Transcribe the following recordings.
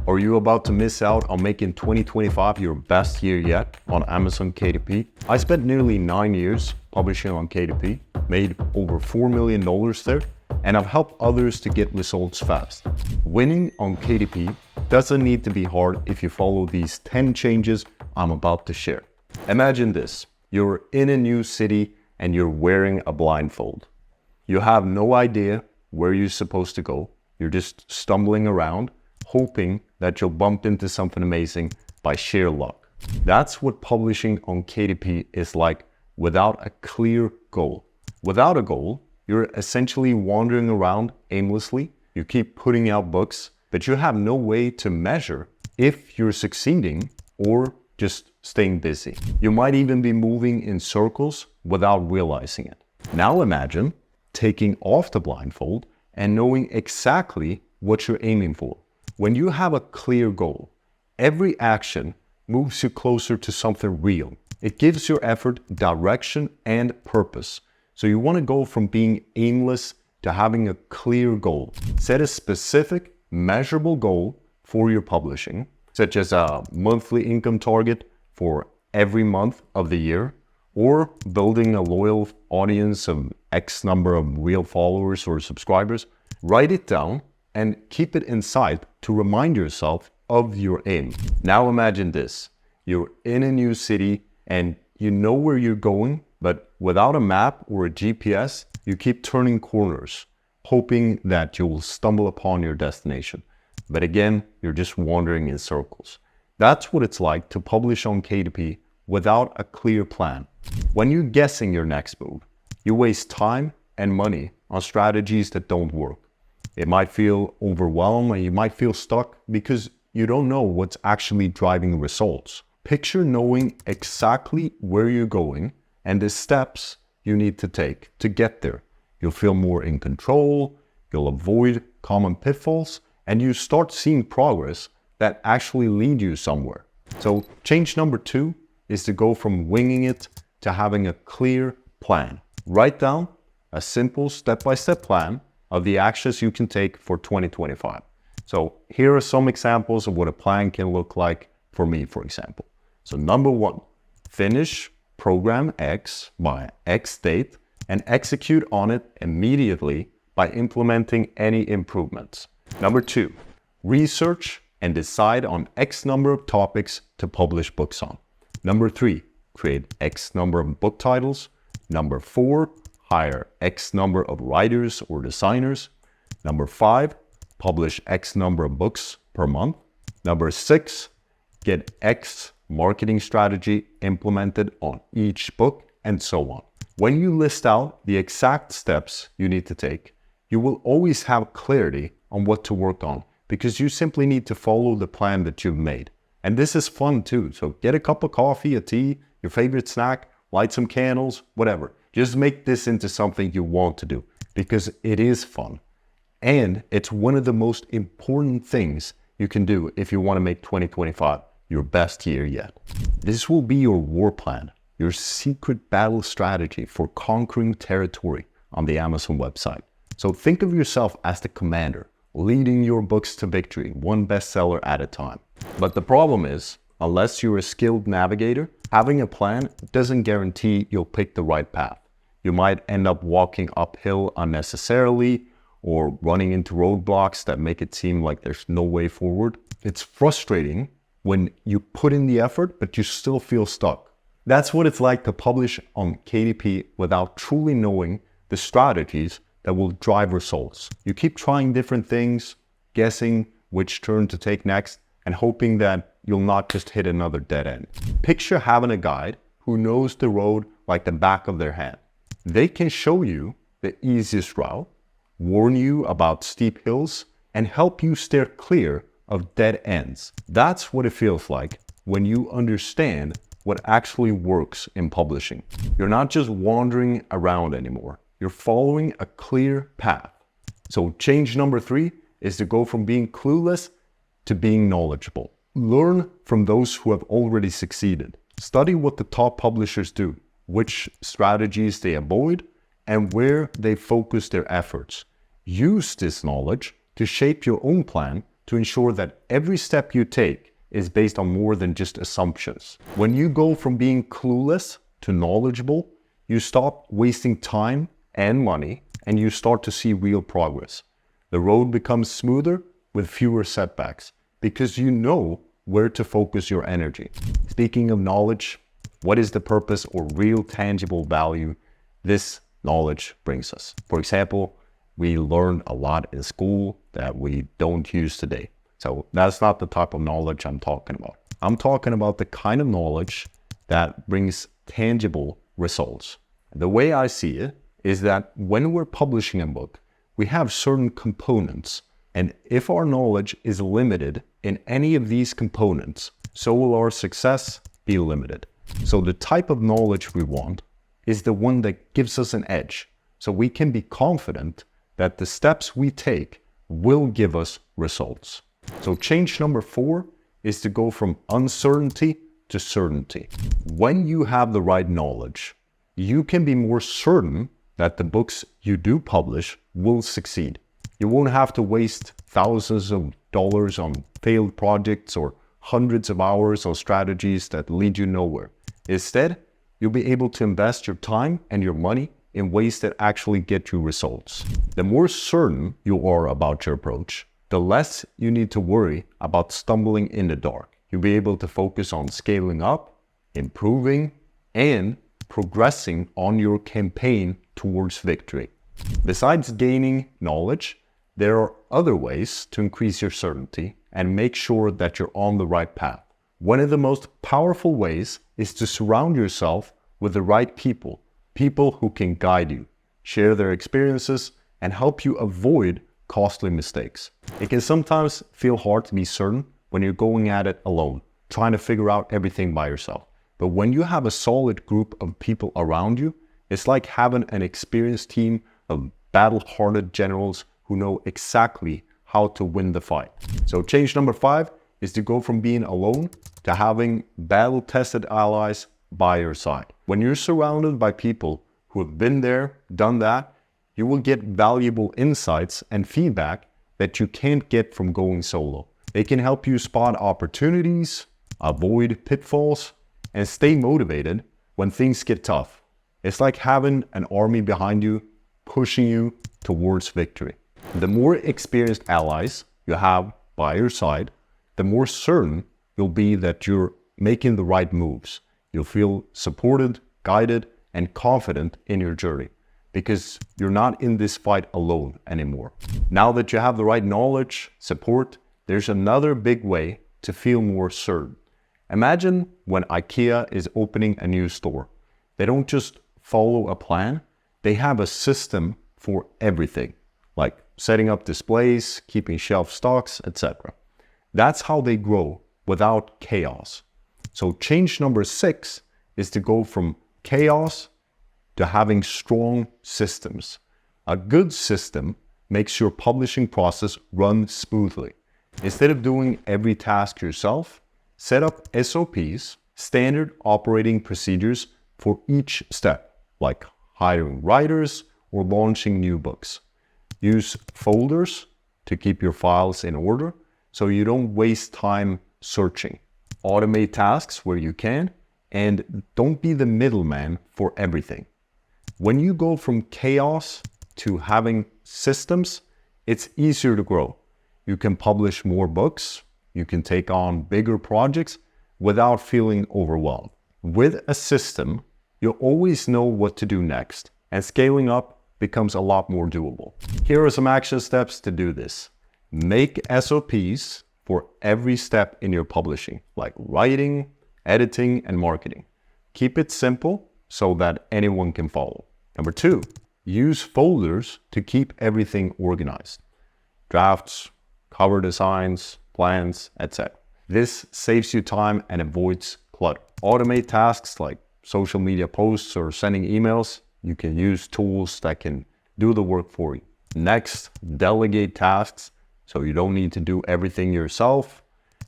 Are you about to miss out on making 2025 your best year yet on Amazon KDP? I spent nearly 9 years publishing on KDP, made over $4 million there, and I've helped others to get results fast. Winning on KDP doesn't need to be hard if you follow these 10 changes I'm about to share. Imagine this: you're in a new city and you're wearing a blindfold. You have no idea where you're supposed to go. You're just stumbling around, hoping that you'll bump into something amazing by sheer luck. That's what publishing on KDP is like without a clear goal. Without a goal, you're essentially wandering around aimlessly. You keep putting out books, but you have no way to measure if you're succeeding or just staying busy. You might even be moving in circles without realizing it. Now imagine taking off the blindfold and knowing exactly what you're aiming for. When you have a clear goal, every action moves you closer to something real. It gives your effort direction and purpose. So you want to go from being aimless to having a clear goal. Set a specific, measurable goal for your publishing, such as a monthly income target for every month of the year, or building a loyal audience of X number of real followers or subscribers. Write it down and keep it inside to remind yourself of your aim. Now imagine this: you're in a new city and you know where you're going, but without a map or a GPS, you keep turning corners, hoping that you will stumble upon your destination. But again, you're just wandering in circles. That's what it's like to publish on KDP without a clear plan. When you're guessing your next move, you waste time and money on strategies that don't work. It might feel overwhelmed and you might feel stuck because you don't know what's actually driving results. Picture knowing exactly where you're going and the steps you need to take to get there. You'll feel more in control, you'll avoid common pitfalls, and you start seeing progress that actually lead you somewhere. So change number 2 is to go from winging it to having a clear plan. Write down a simple step-by-step plan of the actions you can take for 2025. So here are some examples of what a plan can look like for me, for example. So number 1, finish program X by X date and execute on it immediately by implementing any improvements. Number 2, research and decide on X number of topics to publish books on. Number 3, create X number of book titles. Number 4, hire X number of writers or designers. Number 5, publish X number of books per month. Number 6, get X marketing strategy implemented on each book, and so on. When you list out the exact steps you need to take, you will always have clarity on what to work on because you simply need to follow the plan that you've made. And this is fun too. So get a cup of coffee, a tea, your favorite snack, light some candles, whatever. Just make this into something you want to do because it is fun. And it's one of the most important things you can do if you want to make 2025 your best year yet. This will be your war plan, your secret battle strategy for conquering territory on the Amazon website. So think of yourself as the commander, leading your books to victory, one bestseller at a time. But the problem is, unless you're a skilled navigator, having a plan doesn't guarantee you'll pick the right path. You might end up walking uphill unnecessarily or running into roadblocks that make it seem like there's no way forward. It's frustrating when you put in the effort, but you still feel stuck. That's what it's like to publish on KDP without truly knowing the strategies that will drive results. You keep trying different things, guessing which turn to take next, and hoping that you'll not just hit another dead end. Picture having a guide who knows the road like the back of their hand. They can show you the easiest route, warn you about steep hills, and help you steer clear of dead ends. That's what it feels like when you understand what actually works in publishing. You're not just wandering around anymore. You're following a clear path. So change number 3 is to go from being clueless to being knowledgeable. Learn from those who have already succeeded. Study what the top publishers do, which strategies they avoid, and where they focus their efforts. Use this knowledge to shape your own plan to ensure that every step you take is based on more than just assumptions. When you go from being clueless to knowledgeable, you stop wasting time and money, and you start to see real progress. The road becomes smoother with fewer setbacks because you know where to focus your energy. Speaking of knowledge, what is the purpose or real tangible value this knowledge brings us? For example, we learn a lot in school that we don't use today. So that's not the type of knowledge I'm talking about. I'm talking about the kind of knowledge that brings tangible results. The way I see it is that when we're publishing a book, we have certain components. And if our knowledge is limited in any of these components, so will our success be limited. So the type of knowledge we want is the one that gives us an edge. So we can be confident that the steps we take will give us results. So change number 4 is to go from uncertainty to certainty. When you have the right knowledge, you can be more certain that the books you do publish will succeed. You won't have to waste thousands of dollars on failed projects or hundreds of hours on strategies that lead you nowhere. Instead, you'll be able to invest your time and your money in ways that actually get you results. The more certain you are about your approach, the less you need to worry about stumbling in the dark. You'll be able to focus on scaling up, improving, and progressing on your campaign towards victory. Besides gaining knowledge, there are other ways to increase your certainty and make sure that you're on the right path. One of the most powerful ways is to surround yourself with the right people, people who can guide you, share their experiences, and help you avoid costly mistakes. It can sometimes feel hard to be certain when you're going at it alone, trying to figure out everything by yourself. But when you have a solid group of people around you, it's like having an experienced team of battle-hardened generals who know exactly how to win the fight. So change number 5 is to go from being alone to having battle-tested allies by your side. When you're surrounded by people who have been there, done that, you will get valuable insights and feedback that you can't get from going solo. They can help you spot opportunities, avoid pitfalls, and stay motivated when things get tough. It's like having an army behind you, pushing you towards victory. The more experienced allies you have by your side, the more certain you'll be that you're making the right moves. You'll feel supported, guided, and confident in your journey because you're not in this fight alone anymore. Now that you have the right knowledge, support, there's another big way to feel more certain. Imagine when IKEA is opening a new store. They don't just follow a plan, they have a system for everything, like setting up displays, keeping shelf stocks, etc. That's how they grow without chaos. So change number 6 is to go from chaos to having strong systems. A good system makes your publishing process run smoothly. Instead of doing every task yourself, set up SOPs, standard operating procedures for each step, like hiring writers or launching new books. Use folders to keep your files in order so you don't waste time searching. Automate tasks where you can, and don't be the middleman for everything. When you go from chaos to having systems, it's easier to grow. You can publish more books, you can take on bigger projects without feeling overwhelmed. With a system, you always know what to do next, and scaling up becomes a lot more doable. Here are some action steps to do this. Make SOPs for every step in your publishing, like writing, editing, and marketing. Keep it simple so that anyone can follow. Number 2, use folders to keep everything organized. Drafts, cover designs, plans, etc. This saves you time and avoids clutter. Automate tasks like social media posts or sending emails. You can use tools that can do the work for you. Next, delegate tasks so you don't need to do everything yourself.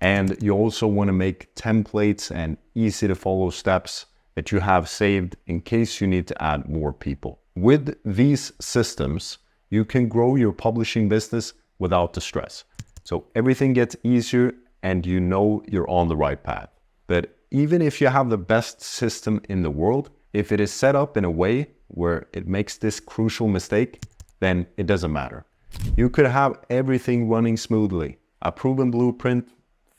And you also want to make templates and easy to follow steps that you have saved in case you need to add more people. With these systems, you can grow your publishing business without the stress. So everything gets easier and you know you're on the right path. But even if you have the best system in the world, if it is set up in a way where it makes this crucial mistake, then it doesn't matter. You could have everything running smoothly, a proven blueprint,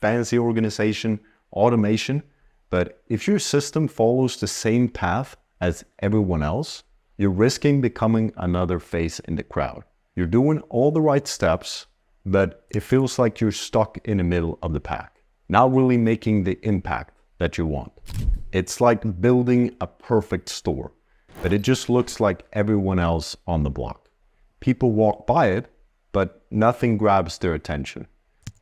fancy organization, automation, but if your system follows the same path as everyone else, you're risking becoming another face in the crowd. You're doing all the right steps, but it feels like you're stuck in the middle of the pack, not really making the impact that you want. It's like building a perfect store, but it just looks like everyone else on the block. People walk by it, but nothing grabs their attention.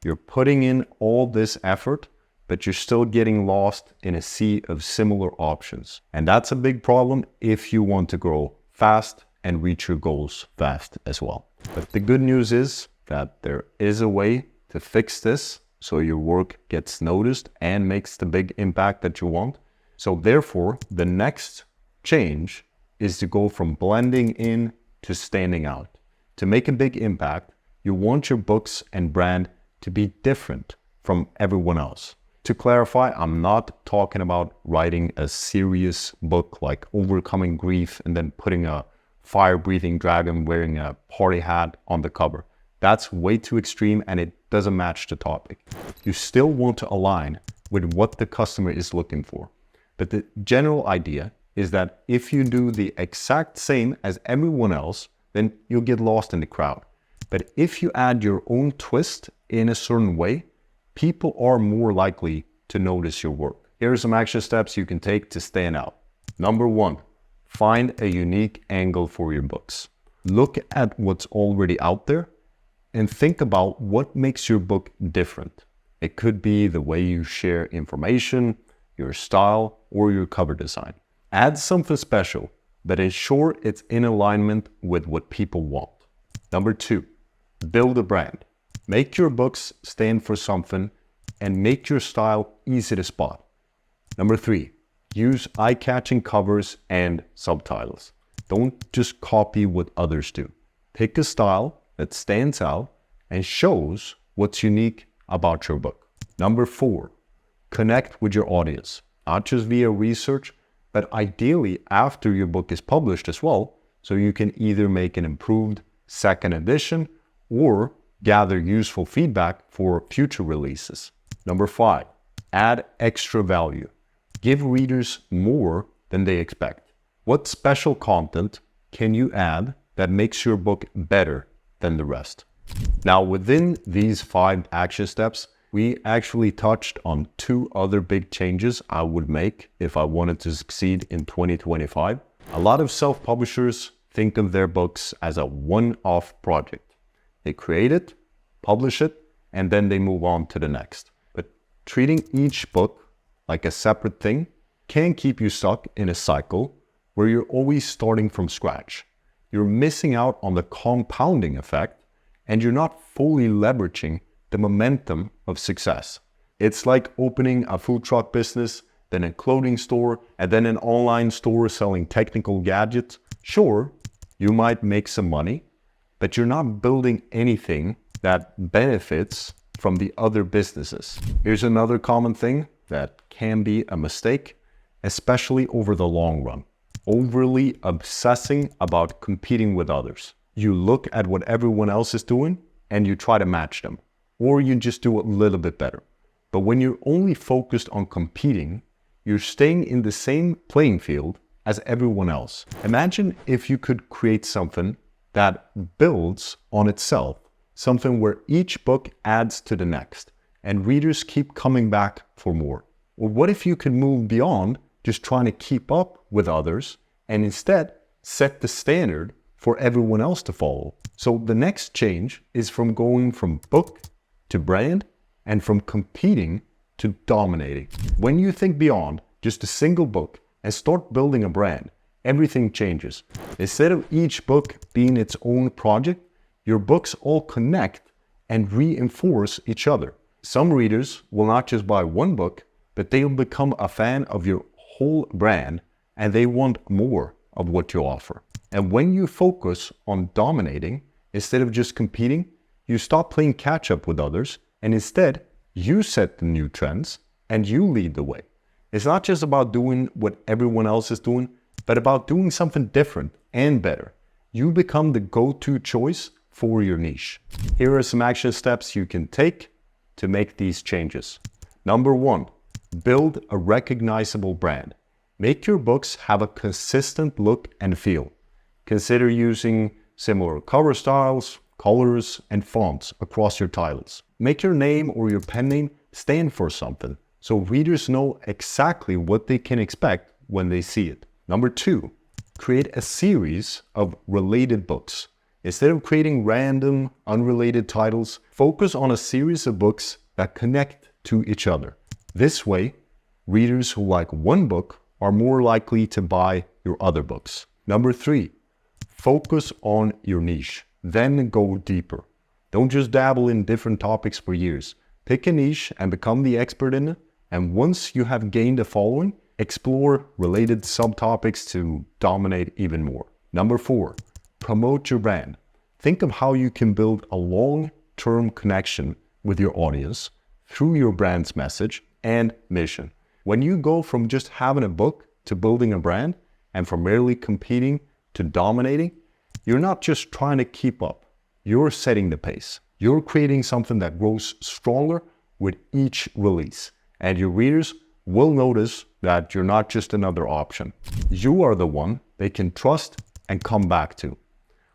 You're putting in all this effort, but you're still getting lost in a sea of similar options. And that's a big problem if you want to grow fast and reach your goals fast as well. But the good news is that there is a way to fix this so your work gets noticed and makes the big impact that you want. So therefore, the next change is to go from blending in to standing out. To make a big impact, you want your books and brand to be different from everyone else. To clarify, I'm not talking about writing a serious book like Overcoming Grief and then putting a fire-breathing dragon wearing a party hat on the cover. That's way too extreme and it doesn't match the topic. You still want to align with what the customer is looking for. But the general idea is that if you do the exact same as everyone else, then you'll get lost in the crowd. But if you add your own twist in a certain way, people are more likely to notice your work. Here are some action steps you can take to stand out. Number 1, find a unique angle for your books. Look at what's already out there and think about what makes your book different. It could be the way you share information, your style, or your cover design. Add something special, but ensure it's in alignment with what people want. Number 2, build a brand. Make your books stand for something and make your style easy to spot. Number 3, use eye-catching covers and subtitles. Don't just copy what others do. Pick a style that stands out and shows what's unique about your book. Number 4, connect with your audience, not just via research, but ideally after your book is published as well, so you can either make an improved second edition or gather useful feedback for future releases. Number 5, add extra value. Give readers more than they expect. What special content can you add that makes your book better than the rest? Now, within these 5 action steps, we actually touched on 2 other big changes I would make if I wanted to succeed in 2025. A lot of self-publishers think of their books as a one-off project. They create it, publish it, and then they move on to the next. But treating each book like a separate thing can keep you stuck in a cycle where you're always starting from scratch. You're missing out on the compounding effect, and you're not fully leveraging the momentum of success. It's like opening a food truck business, then a clothing store, and then an online store selling technical gadgets. Sure, you might make some money, but you're not building anything that benefits from the other businesses. Here's another common thing that can be a mistake, especially over the long run. Overly obsessing about competing with others. You look at what everyone else is doing and you try to match them, or you just do a little bit better. But when you're only focused on competing, you're staying in the same playing field as everyone else. Imagine if you could create something that builds on itself, something where each book adds to the next and readers keep coming back for more. Or what if you could move beyond just trying to keep up with others and instead set the standard for everyone else to follow? So the next change is from going from book to brand and from competing to dominating. When you think beyond just a single book and start building a brand, everything changes. Instead of each book being its own project, your books all connect and reinforce each other. Some readers will not just buy one book, but they'll become a fan of your whole brand and they want more of what you offer. And when you focus on dominating instead of just competing, You stop playing catch up with others, and instead, you set the new trends and you lead the way. It's not just about doing what everyone else is doing, but about doing something different and better. You become the go-to choice for your niche. Here are some action steps you can take to make these changes. Number 1, build a recognizable brand. Make your books have a consistent look and feel. Consider using similar cover styles, colors, and fonts across your titles. Make your name or your pen name stand for something, so readers know exactly what they can expect when they see it. Number 2, create a series of related books. Instead of creating random, unrelated titles, focus on a series of books that connect to each other. This way, readers who like one book are more likely to buy your other books. Number 3, focus on your niche, then go deeper. Don't just dabble in different topics for years. Pick a niche and become the expert in it, and once you have gained a following, explore related subtopics to dominate even more. Number 4, promote your brand. Think of how you can build a long-term connection with your audience through your brand's message and mission. When you go from just having a book to building a brand, and from merely competing to dominating, you're not just trying to keep up. You're setting the pace. You're creating something that grows stronger with each release. And your readers will notice that you're not just another option. You are the one they can trust and come back to.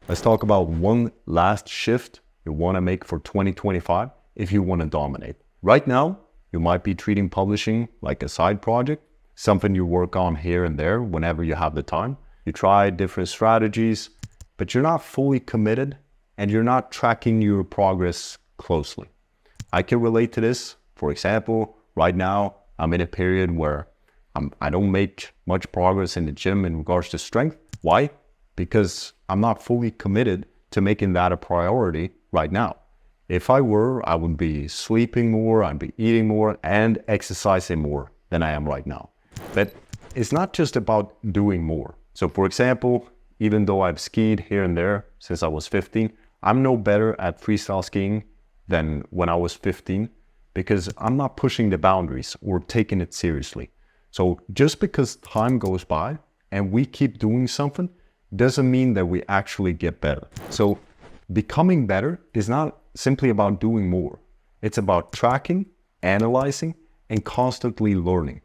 Let's talk about one last shift you want to make for 2025 if you want to dominate. Right now, you might be treating publishing like a side project, something you work on here and there whenever you have the time. You try different strategies, but you're not fully committed and you're not tracking your progress closely. I can relate to this. For example, right now, I'm in a period where I don't make much progress in the gym in regards to strength. Why? Because I'm not fully committed to making that a priority right now. If I were, I would be sleeping more, I'd be eating more, and exercising more than I am right now. But it's not just about doing more. So for example, even though I've skied here and there since I was 15, I'm no better at freestyle skiing than when I was 15 because I'm not pushing the boundaries or taking it seriously. So just because time goes by and we keep doing something doesn't mean that we actually get better. So becoming better is not simply about doing more. It's about tracking, analyzing, and constantly learning.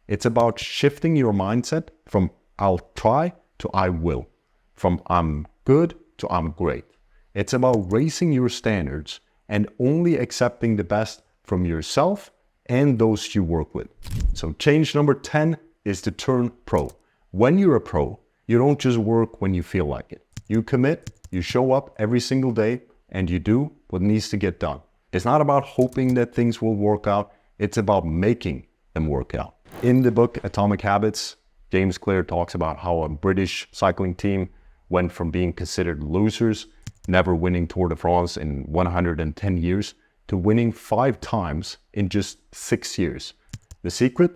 It's about shifting your mindset from I'll try to I will, from I'm good to I'm great. It's about raising your standards and only accepting the best from yourself and those you work with. So change number 10 is to turn pro. When you're a pro, you don't just work when you feel like it. You commit, you show up every single day, and you do what needs to get done. It's not about hoping that things will work out. It's about making them work out. In the book Atomic Habits, James Clear talks about how a British cycling team went from being considered losers, never winning Tour de France in 110 years, to winning 5 times in just 6 years. The secret?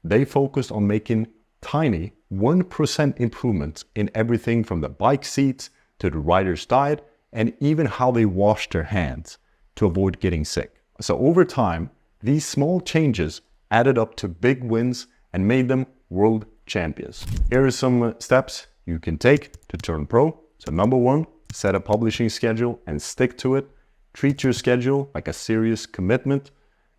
They focused on making tiny 1% improvements in everything from the bike seats to the rider's diet and even how they wash their hands to avoid getting sick. So over time, these small changes added up to big wins and made them world champions. Here are some steps you can take to turn pro. So number 1, set a publishing schedule and stick to it. Treat your schedule like a serious commitment.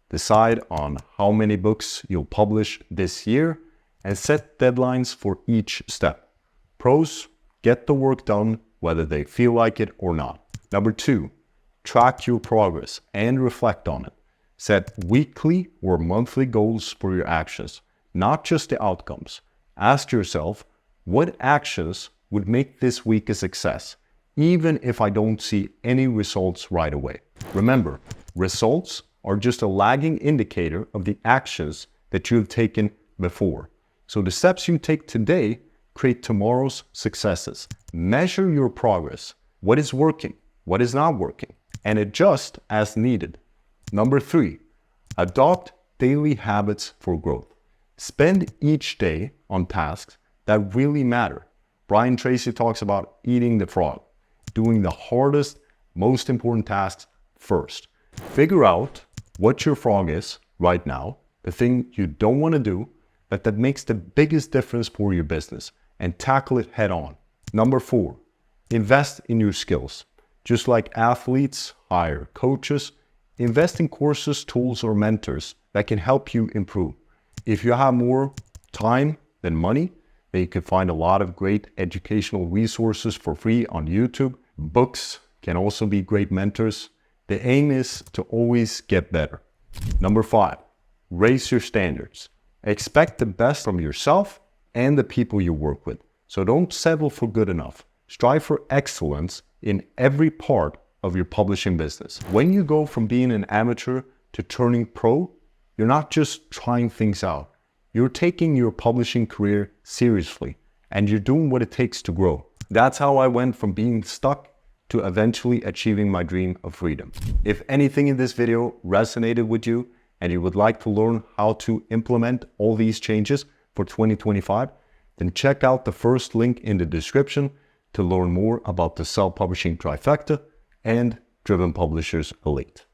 Decide on how many books you'll publish this year and set deadlines for each step. Pros, get the work done whether they feel like it or not. Number 2, track your progress and reflect on it. Set weekly or monthly goals for your actions, not just the outcomes. Ask yourself, what actions would make this week a success, even if I don't see any results right away? Remember, results are just a lagging indicator of the actions that you've taken before. So the steps you take today create tomorrow's successes. Measure your progress. What is working? What is not working? And adjust as needed. Number 3, adopt daily habits for growth. Spend each day on tasks that really matter. Brian Tracy talks about eating the frog, doing the hardest, most important tasks first. Figure out what your frog is right now, the thing you don't want to do, but that makes the biggest difference for your business, and tackle it head on. Number 4, invest in your skills. Just like athletes hire coaches, invest in courses, tools, or mentors that can help you improve. If you have more time than money, then you can find a lot of great educational resources for free on YouTube. Books can also be great mentors. The aim is to always get better. Number 5, raise your standards. Expect the best from yourself and the people you work with. So don't settle for good enough. Strive for excellence in every part of your publishing business. When you go from being an amateur to turning pro, you're not just trying things out. You're taking your publishing career seriously, and you're doing what it takes to grow. That's how I went from being stuck to eventually achieving my dream of freedom. If anything in this video resonated with you and you would like to learn how to implement all these changes for 2025, then check out the first link in the description to learn more about the self-publishing trifecta and Driven Publishers Elite.